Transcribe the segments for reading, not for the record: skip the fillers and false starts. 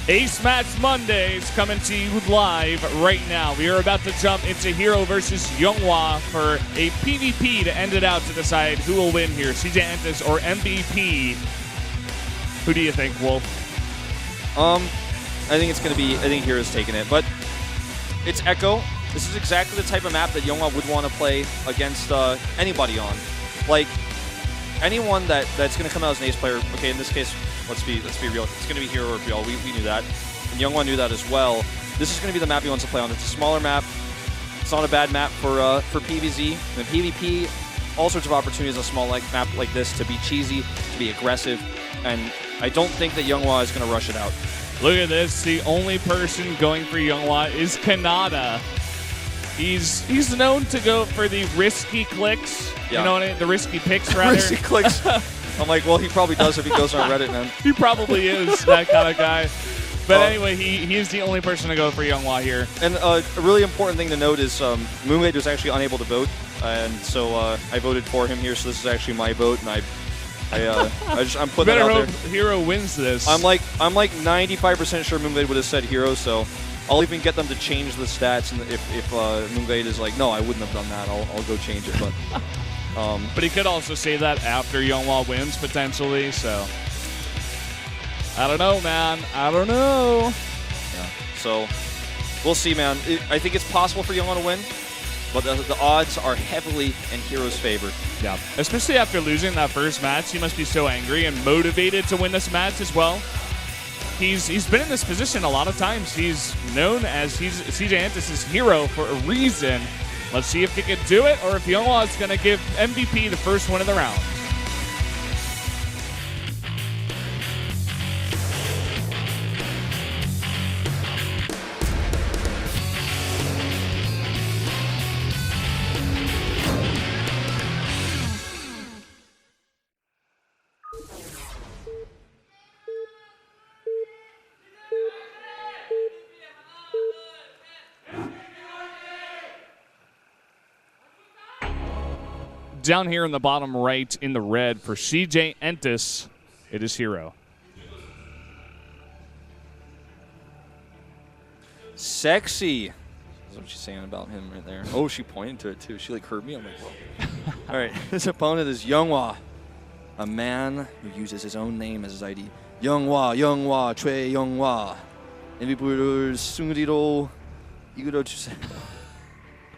Ace Match Mondays coming to you live right now. We are about to jump into herO versus YongHwa for a PvP to end it out to decide who will win here, CJ Entis or MVP. Who do you think, Wolf? I think it's going to be, I think herO's taking it, but it's Echo. This is exactly the type of map that YongHwa would want to play against anybody on. Like, anyone that's going to come out as an ace player, okay, in this case, let's be real. It's going to be herO or BL. We knew that. And YongHwa knew that as well. This is going to be the map he wants to play on. It's a smaller map. It's not a bad map for PvZ. And PvP, all sorts of opportunities on a small map like this to be cheesy, to be aggressive. And I don't think that YongHwa is going to rush it out. Look at this. The only person going for YongHwa is Kanata. He's known to go for the risky clicks. Yeah. You know what I mean? The risky picks, rather. Risky clicks. I'm like, well, he probably does if he goes on Reddit, man. He probably is that kind of guy. But anyway, he is the only person to go for YongHwa here. And a really important thing to note is Moonblade was actually unable to vote, and so I voted for him here. So this is actually my vote, and I'm putting that out there. Better hope herO wins this. I'm like 95% sure Moonblade would have said herO, so I'll even get them to change the stats. And if Moonblade is like, no, I wouldn't have done that, I'll go change it. But he could also say that after YongHwa wins, potentially, so. I don't know, man. I don't know. Yeah. So, we'll see, man. I think it's possible for YongHwa to win, but the odds are heavily in herO's favor. Yeah. Especially after losing that first match, he must be so angry and motivated to win this match as well. He's been in this position a lot of times. He's known as CJ Entis' herO for a reason. Let's see if he can do it, or if YongHwa is going to give MVP the first win of the round. Down here in the bottom right in the red for CJ Entis, it is herO. Sexy. That's what she's saying about him right there. Oh, she pointed to it too. She like heard me. I'm like, whoa. All right, his opponent is YongHwa, a man who uses his own name as his ID. YongHwa, Choi YongHwa. Inviburur Sungrido Iguro Chuse.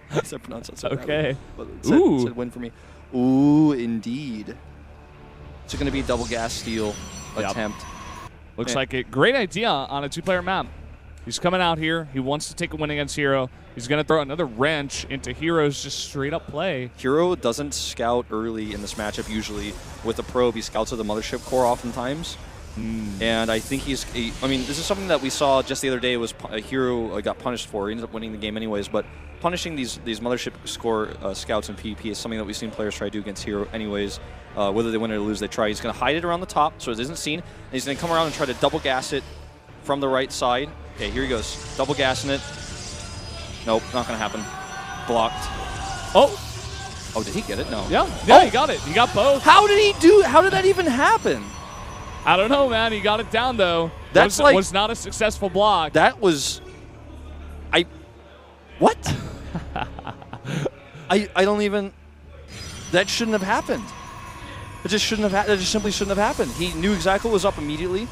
How does that pronounce that? Okay. It said win for me. Ooh, indeed. It's going to be a double gas steal attempt. Looks like a great idea on a two-player map. He's coming out here. He wants to take a win against herO. He's going to throw another wrench into herO's just straight-up play. herO doesn't scout early in this matchup usually with a probe. He scouts with the mothership core oftentimes. And I think I mean, this is something that we saw just the other day. Was herO got punished for. He ended up winning the game anyways, but punishing these mothership score scouts in PvP is something that we've seen players try to do against herO anyways. Whether they win or lose, they try. He's going to hide it around the top so it isn't seen. And he's going to come around and try to double gas it from the right side. Okay, here he goes. Double gassing it. Nope, not going to happen. Blocked. Oh, did he get it? No. Yeah, he got it. He got both. How did that even happen? I don't know, man. He got it down, though. That was not a successful block. That was... What? I don't even... That shouldn't have happened. It just shouldn't have. That just simply shouldn't have happened. He knew exactly what was up immediately,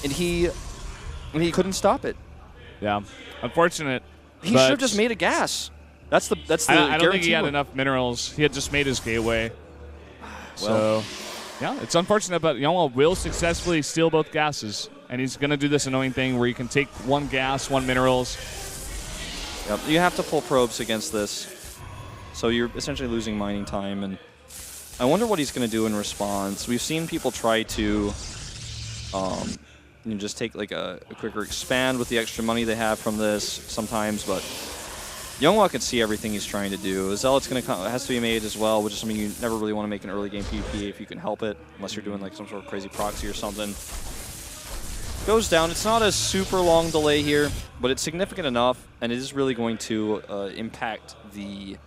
and he couldn't stop it. Yeah, unfortunate. He should have just made a gas. That's the I don't think he had enough minerals. He had just made his gateway. So, yeah, it's unfortunate, but YongHwa will successfully steal both gases, and he's going to do this annoying thing where you can take one gas, one minerals. Yep, you have to pull probes against this, so you're essentially losing mining time, and I wonder what he's going to do in response. We've seen people try to just take like a quicker expand with the extra money they have from this sometimes, but YongHwa can see everything he's trying to do. Zealot's has to be made as well, which is something you never really want to make in early game PvP if you can help it, unless you're doing like some sort of crazy proxy or something. Goes down. It's not a super long delay here, but it's significant enough, and it is really going to impact the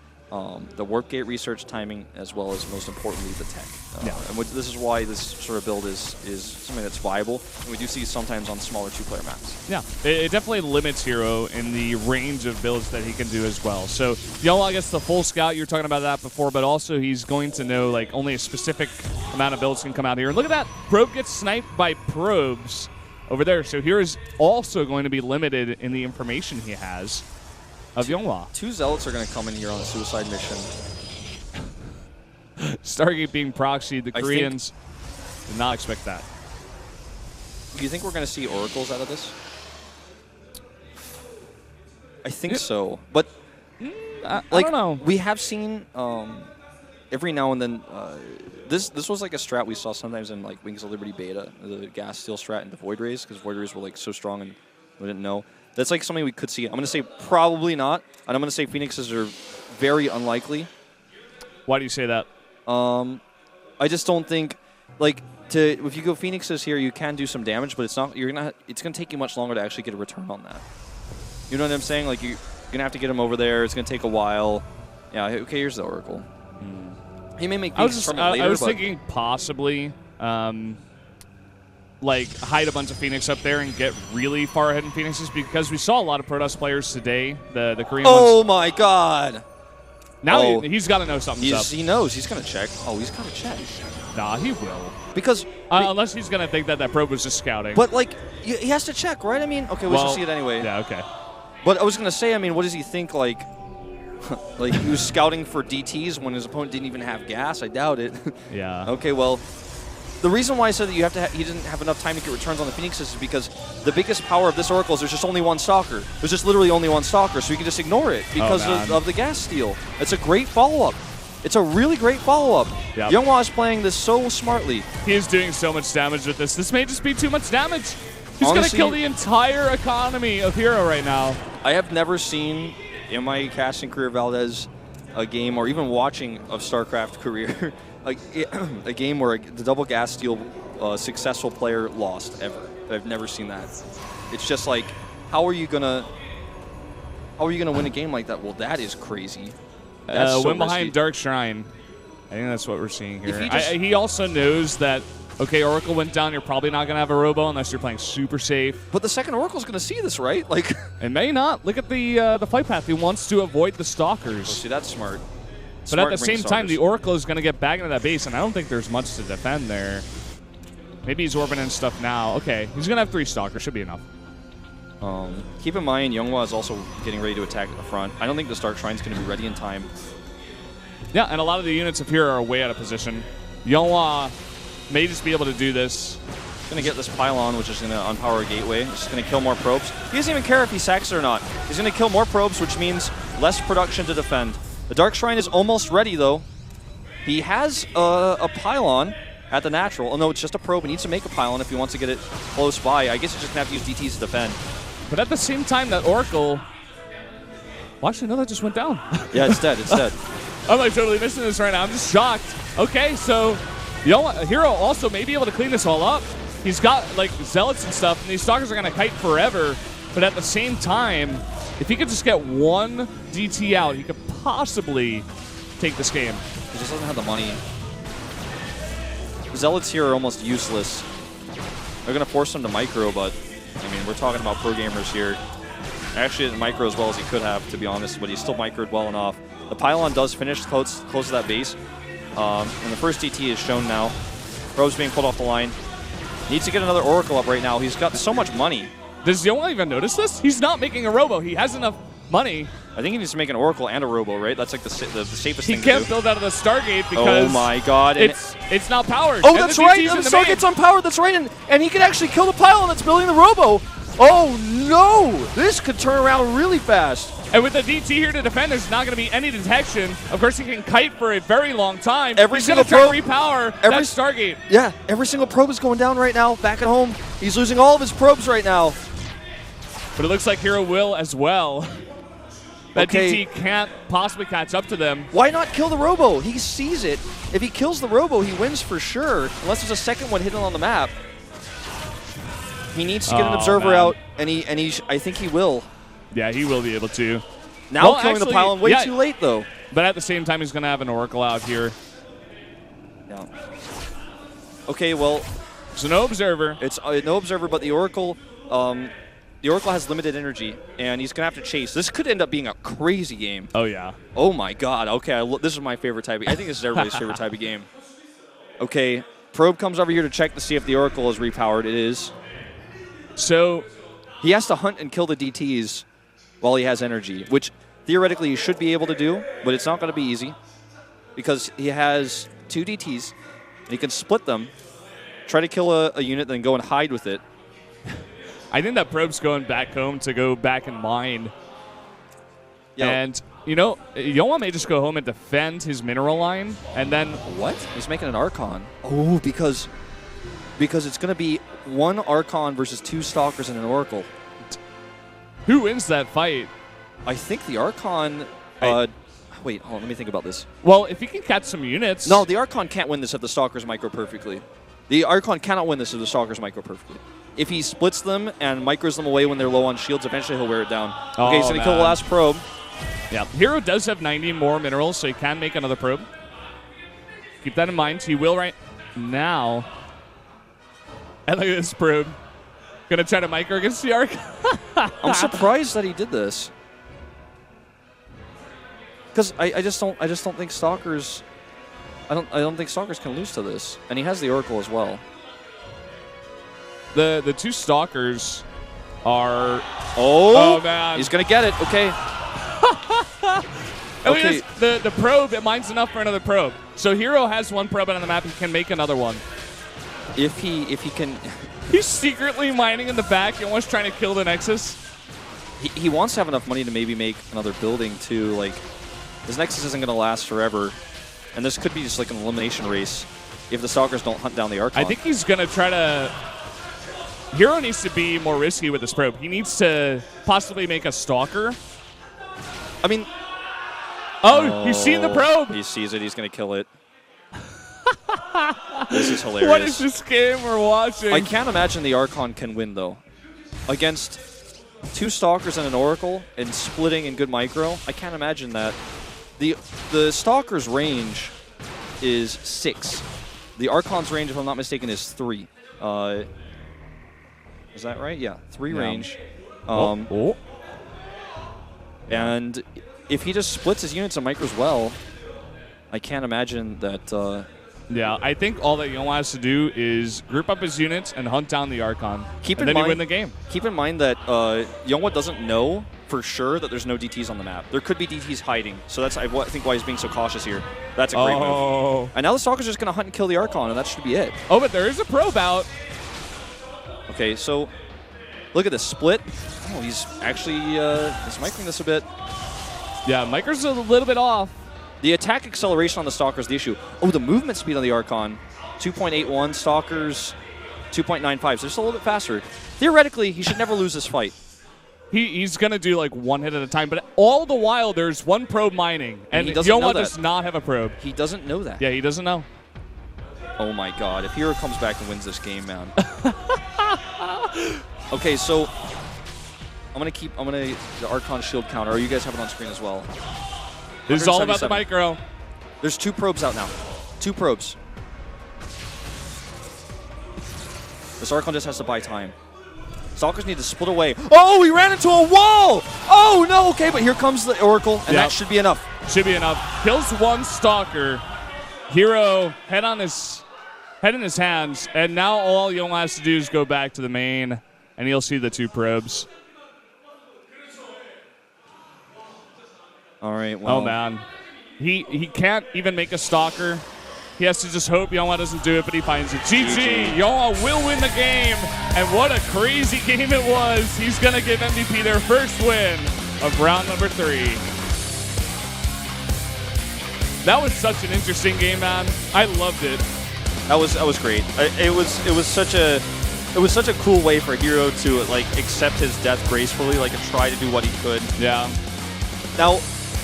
the warp gate research timing, as well as most importantly the tech. Yeah. And this is why this sort of build is something that's viable, and we do see sometimes on smaller 2-player maps. Yeah, it definitely limits herO in the range of builds that he can do as well. So YongHwa gets the full scout. You were talking about that before, but also he's going to know like only a specific amount of builds can come out here. And look at that, probe gets sniped by probes over there. So here is also going to be limited in the information he has of YongHwa. 2 Zealots are going to come in here on a suicide mission. Stargate being proxied, the Koreans did not expect that. Do you think we're going to see oracles out of this? I think so, but I don't know. We have seen every now and then. This was like a strat we saw sometimes in like Wings of Liberty beta, the gas steal strat into Void Rays, because Void Rays were like so strong and we didn't know. That's like something we could see. I'm going to say probably not, and I'm going to say Phoenixes are very unlikely. Why do you say that? I just don't think if you go Phoenixes here, you can do some damage, but it's not. It's gonna take you much longer to actually get a return on that. You know what I'm saying? Like you're gonna have to get him over there. It's gonna take a while. Yeah. Okay. Here's the Oracle. He may make Phoenixes from it later. I was thinking possibly like hide a bunch of Phoenix up there and get really far ahead in Phoenixes, because we saw a lot of Protoss players today. The Korean ones. Oh my God. Now he's got to know something's up. He knows. He's going to check. Oh, he's going to check. Nah, he will. Because unless he's going to think that probe was just scouting. But, like, he has to check, right? I mean, okay, we'll just see it anyway. Yeah, okay. But I was going to say, I mean, what does he think, like he was scouting for DTs when his opponent didn't even have gas? I doubt it. Yeah. Okay, well, the reason why I said that he didn't have enough time to get returns on the Phoenixes is because the biggest power of this Oracle is there's just only one Stalker. There's just literally only one Stalker, so you can just ignore it because of the gas steal. It's a great follow-up. It's a really great follow-up. Yep. YongHwa is playing this so smartly. He is doing so much damage with this. This may just be too much damage. He's going to kill the entire economy of herO right now. I have never seen in my casting career, Valdez, a game, or even watching of StarCraft career, a game where the double gas steal successful player lost ever. I've never seen that. It's just like, how are you gonna win a game like that? Well, that is crazy. That's so win behind risky. Dark Shrine. I think that's what we're seeing here. He also knows that, okay, Oracle went down. You're probably not going to have a robo unless you're playing super safe. But the second Oracle's going to see this, right? Like, it may not. Look at the flight path. He wants to avoid the Stalkers. Oh, see, that's smart. But at the same time, the Oracle is going to get back into that base, and I don't think there's much to defend there. Maybe he's orbiting stuff now. Okay, he's going to have 3 Stalkers. Should be enough. Keep in mind, YongHwa is also getting ready to attack at the front. I don't think the Dark Shrine's going to be ready in time. Yeah, and a lot of the units of here are way out of position. YongHwa may just be able to do this. Going to get this pylon, which is going to unpower a gateway. It's going to kill more probes. He doesn't even care if he sacks it or not. He's going to kill more probes, which means less production to defend. The Dark Shrine is almost ready, though. He has a pylon at the natural. Oh, no, it's just a probe. He needs to make a pylon if he wants to get it close by. I guess he's just going to have to use DTs to defend. But at the same time, that Oracle... Well, actually, no, that just went down. Yeah, it's dead. It's dead. I'm like totally missing this right now. I'm just shocked. Okay, so herO also may be able to clean this all up. He's got like Zealots and stuff, and these Stalkers are going to kite forever. But at the same time, if he could just get one DT out, he could possibly take this game. He just doesn't have the money. Zealots here are almost useless. They're going to force him to micro, but I mean, we're talking about pro gamers here. Actually didn't micro as well as he could have, to be honest, but he still microed well enough. The pylon does finish close to that base. And the first DT is shown now. Probe's being pulled off the line. Needs to get another Oracle up right now. He's got so much money. Does YongHwa even notice this? He's not making a robo. He has enough money. I think he needs to make an Oracle and a robo, right? That's like the safest thing to do. He can't build out of the Stargate because oh my God. It's not powered. Oh, that's right. The Stargate's unpowered. That's right. And he can actually kill the pylon that's building the robo. Oh, no. This could turn around really fast. And with the DT here to defend, there's not going to be any detection. Of course, he can kite for a very long time. He's going to try to repower that Stargate. Yeah, every single probe is going down right now. Back at home, he's losing all of his probes right now. But it looks like herO will as well. That DT can't possibly catch up to them. Why not kill the robo? He sees it. If he kills the robo, he wins for sure. Unless there's a second one hidden on the map. He needs to get an observer out, and I think he will. Yeah, he will be able to. Now killing the pylon way too late, though. But at the same time, he's going to have an Oracle out here. Yeah. Okay, well. So no Observer. It's no Observer, but the Oracle has limited energy, and he's going to have to chase. This could end up being a crazy game. Oh, yeah. Oh, my God. Okay, this is my favorite type of I think this is everybody's favorite type of game. Okay, Probe comes over here to check to see if the Oracle is repowered. It is. So he has to hunt and kill the DTs while he has energy, which theoretically he should be able to do, but it's not going to be easy because he has 2 DTs, and he can split them, try to kill a unit, then go and hide with it. I think that Probe's going back home to go back and mine. Yeah. And, you know, YongHwa may just go home and defend his mineral line, and then... What? He's making an Archon. Oh, because it's going to be 1 Archon versus 2 Stalkers and an Oracle. Who wins that fight? I think the Archon... wait, hold on, let me think about this. Well, if he can catch some units... No, the Archon can't win this if the Stalkers micro perfectly. The Archon cannot win this if the Stalkers micro perfectly. If he splits them and micros them away when they're low on shields, eventually he'll wear it down. Okay, he's going to kill the last Probe. Yeah, herO does have 90 more minerals, so he can make another Probe. Keep that in mind. He will right now. And look at this Probe. Going to try to micro against the Arc. I'm surprised that he did this. Because I just don't think Stalkers... I don't think Stalkers can lose to this. And he has the Oracle as well. The 2 Stalkers are... Oh, man. He's going to get it. Okay. Okay. The Probe, it mines enough for another Probe. So herO has 1 Probe on the map. He can make another one. If he can... He's secretly mining in the back and almost trying to kill the Nexus. He wants to have enough money to maybe make another building, too. Like, his Nexus isn't going to last forever. And this could be just like an elimination race if the Stalkers don't hunt down the Archon. I think he's going to try to... herO needs to be more risky with this Probe. He needs to possibly make a Stalker. I mean... Oh, he's seen the Probe. He sees it. He's going to kill it. This is hilarious. What is this game we're watching? I can't imagine the Archon can win, though. Against 2 Stalkers and an Oracle and splitting in good micro, I can't imagine that. The Stalker's range is 6. The Archon's range, if I'm not mistaken, is 3. Is that right? Yeah, 3 range. And if he just splits his units and micros well, I can't imagine that... yeah, I think all that YongHwa has to do is group up his units and hunt down the Archon. And then he win the game. Keep in mind that YongHwa doesn't know for sure that there's no DTs on the map. There could be DTs hiding, so that's I think why he's being so cautious here. That's a great move. And now the Stalker's just going to hunt and kill the Archon, and that should be it. Oh, but there is a Probe out. Okay, so look at this split. Oh, he's actually he's microing this a bit. Yeah, Micro's a little bit off. The attack acceleration on the Stalker is the issue. Oh, the movement speed on the Archon, 2.81. Stalkers, 2.95. So just a little bit faster. Theoretically, he should never lose this fight. He's going to do like 1 hit at a time, but all the while there's 1 Probe mining, and YongHwa does not have a Probe. He doesn't know that. Yeah, he doesn't know. Oh my God! If herO comes back and wins this game, man. Okay, so I'm gonna the Archon shield counter. Or you guys have it on screen as well. This is all about the micro. There's 2 probes out now. 2 probes. This Archon just has to buy time. Stalkers need to split away. Oh, he ran into a wall! Oh, no, okay, but here comes the Oracle, and that should be enough. Should be enough. Kills 1 Stalker. herO, head in his hands, and now all YongHwa has to do is go back to the main, and you'll see the 2 probes. All right, well. Oh, man. He can't even make a Stalker. He has to just hope YongHwa doesn't do it, but he finds it. GG. YongHwa will win the game, and what a crazy game it was. He's going to give MVP their first win of round number 3. That was such an interesting game, man. I loved it. That was great. It was such a cool way for herO to like accept his death gracefully, like and try to do what he could. Yeah. Now,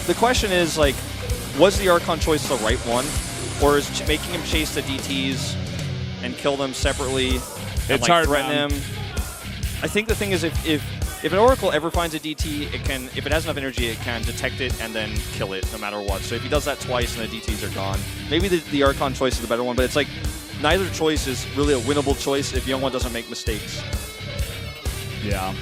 the question is like, was the Archon choice the right one? Or is making him chase the DTs and kill them separately and it's hard, threaten him? I think the thing is if if an Oracle ever finds a DT, it can, if it has enough energy, it can detect it and then kill it no matter what. So if he does that twice and the DTs are gone, maybe the Archon choice is the better one, but it's like neither choice is really a winnable choice if YongHwa doesn't make mistakes. Yeah.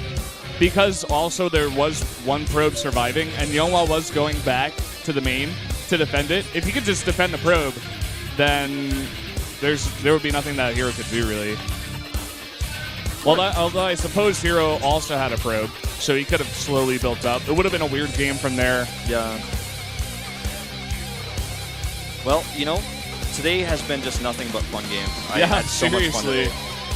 Because also there was one probe surviving, and YongHwa was going back to the main to defend it. If he could just defend the probe, then there would be nothing that herO could do, really. Well, although I suppose herO also had a probe, so he could have slowly built up. It would have been a weird game from there. Yeah. Well, you know, today has been just nothing but fun games. I had so much fun today.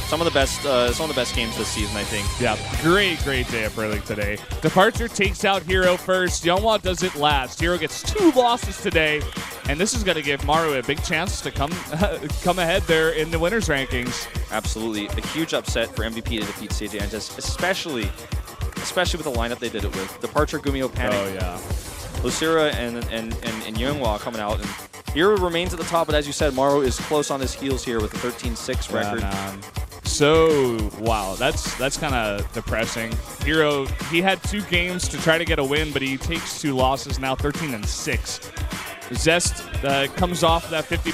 Some of the best games this season, I think. Yeah, great day of Pro League today. Departure takes out herO first. YongHwa does it last. herO gets 2 losses today, and this is going to give Maru a big chance to come ahead there in the winners rankings. Absolutely, a huge upset for MVP to defeat CJ Antes, especially with the lineup they did it with. Departure, Gumiho, Panic. Oh yeah. Lucira and YongHwa coming out, and herO remains at the top, but as you said, Maru is close on his heels here with a 13-6 record. Man. So, wow, that's kind of depressing. herO, he had 2 games to try to get a win, but he takes 2 losses now, 13-6. Zest comes off that 50